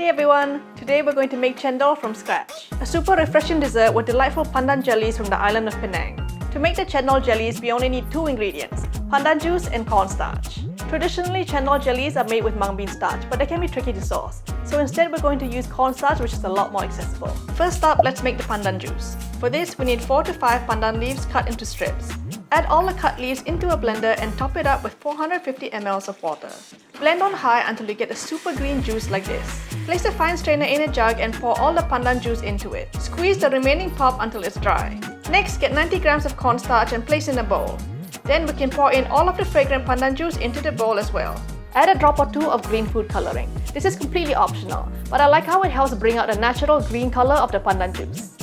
Hey everyone! Today we're going to make cendol from scratch. A super refreshing dessert with delightful pandan jellies from the island of Penang. To make the cendol jellies, we only need 2 ingredients, pandan juice and cornstarch. Traditionally, cendol jellies are made with mung bean starch, but they can be tricky to source. So instead, we're going to use cornstarch, which is a lot more accessible. First up, let's make the pandan juice. For this, we need 4 to 5 pandan leaves cut into strips. Add all the cut leaves into a blender and top it up with 450 ml of water. Blend on high until you get a super green juice like this. Place the fine strainer in a jug and pour all the pandan juice into it. Squeeze the remaining pulp until it's dry. Next, get 90 grams of cornstarch and place in a bowl. Then we can pour in all of the fragrant pandan juice into the bowl as well. Add a drop or 2 of green food coloring. This is completely optional, but I like how it helps bring out the natural green color of the pandan juice.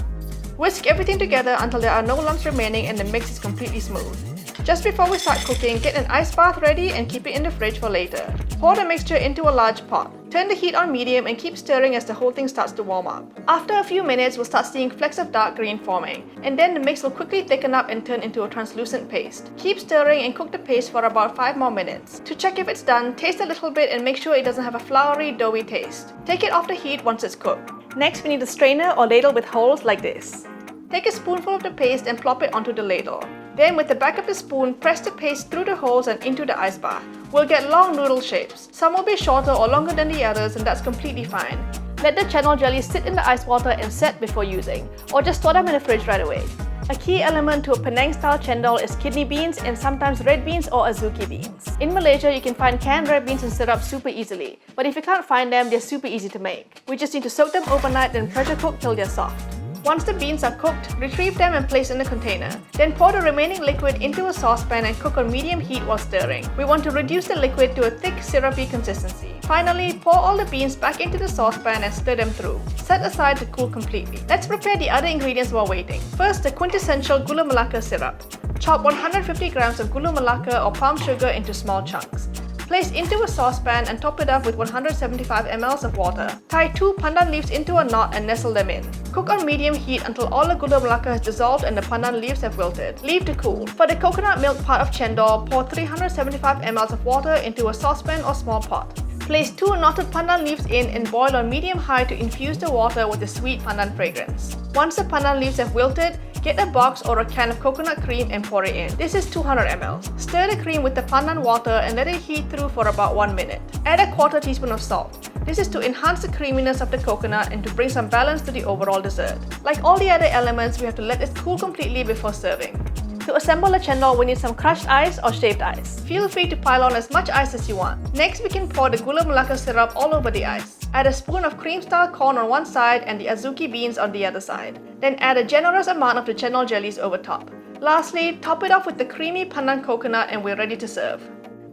Whisk everything together until there are no lumps remaining and the mix is completely smooth. Just before we start cooking, get an ice bath ready and keep it in the fridge for later. Pour the mixture into a large pot. Turn the heat on medium and keep stirring as the whole thing starts to warm up. After a few minutes, we'll start seeing flecks of dark green forming, and then the mix will quickly thicken up and turn into a translucent paste. Keep stirring and cook the paste for about 5 more minutes. To check if it's done, taste a little bit and make sure it doesn't have a floury, doughy taste. Take it off the heat once it's cooked. Next, we need a strainer or ladle with holes like this. Take a spoonful of the paste and plop it onto the ladle. Then with the back of the spoon, press the paste through the holes and into the ice bath. We'll get long noodle shapes. Some will be shorter or longer than the others, and that's completely fine. Let the cendol jelly sit in the ice water and set before using, or just store them in the fridge right away. A key element to a Penang style cendol is kidney beans and sometimes red beans or azuki beans. In Malaysia, you can find canned red beans and syrup super easily, but if you can't find them, they're super easy to make. We just need to soak them overnight then pressure cook till they're soft. Once the beans are cooked, retrieve them and place in a container. Then pour the remaining liquid into a saucepan and cook on medium heat while stirring. We want to reduce the liquid to a thick, syrupy consistency. Finally, pour all the beans back into the saucepan and stir them through. Set aside to cool completely. Let's prepare the other ingredients while waiting. First, the quintessential Gula Melaka syrup. Chop 150 grams of Gula Melaka or palm sugar into small chunks. Place into a saucepan and top it up with 175 ml of water. Tie 2 pandan leaves into a knot and nestle them in. Cook on medium heat until all the Gula Melaka has dissolved and the pandan leaves have wilted. Leave to cool. For the coconut milk part of cendol, pour 375 ml of water into a saucepan or small pot. Place 2 knotted pandan leaves in and boil on medium-high to infuse the water with the sweet pandan fragrance. Once the pandan leaves have wilted, get a box or a can of coconut cream and pour it in. This is 200 ml. Stir the cream with the pandan water and let it heat through for about 1 minute. Add a 1/4 teaspoon of salt. This is to enhance the creaminess of the coconut and to bring some balance to the overall dessert. Like all the other elements, we have to let it cool completely before serving. To assemble the cendol, we need some crushed ice or shaved ice. Feel free to pile on as much ice as you want. Next, we can pour the Gula Melaka syrup all over the ice. Add a spoon of cream-style corn on one side and the azuki beans on the other side. Then add a generous amount of the cendol jellies over top. Lastly, top it off with the creamy pandan coconut and we're ready to serve.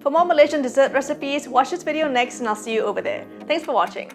For more Malaysian dessert recipes, watch this video next and I'll see you over there. Thanks for watching.